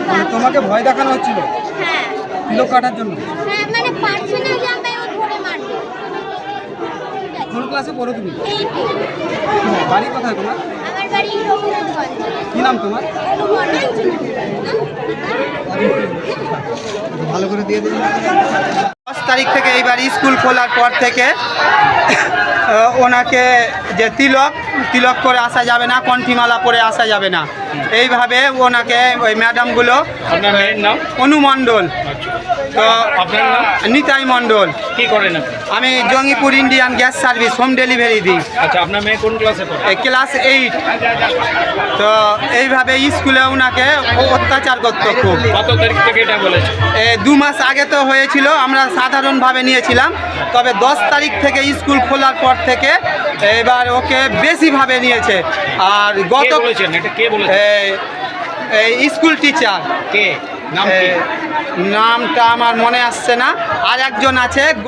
মানে তোমাকে ভয় দেখানো হচ্ছিল হ্যাঁ তিলক কাটার জন্য? হ্যাঁ মানে পারছি না যে আমি ও ধরে মারবে। কোন ক্লাসে পড়ো তুমি? এই তো। বাড়ি কোথায় তোমার? আমার বাড়ি রঘুনাথগঞ্জ। কি নাম তোমার? ভালো করে দিয়ে দিন। 10 তারিখ থেকে এইবার স্কুল খোলার পর থেকে ওনাকে যে তিলক করে আসা যাবে না, কণ্ঠিমালা পরে আসা যাবে না, এইভাবে ওনাকে ওই ম্যাডামগুলো। আপনার মেয়ের নাম? অনু মণ্ডল। তো আপনার নাম? নিতাই মণ্ডল। কি করেন আপনি? আমি Jangipur Indian gas service home delivery দিই। আচ্ছা, আপনার মেয়ে কোন ক্লাসে পড়ে? ক্লাস 8। তো এইভাবে স্কুলে ওনাকে অত্যাচার করতো খুব। কত তারিখ থেকে এটা বলেছে? 2 মাস আগে তো হয়েছিল, আমরা সাধারণভাবে নিয়েছিলাম, তবে 10 তারিখ থেকে স্কুল খোলার পর থেকে এবার ওকে বেশিভাবে নিয়েছে। আর কে বলেছেন এটা? কে বলেছে? এই স্কুল টিচার। কে? নাম কি? নামটা আমার মনে আসছে না। আর একজন আছে।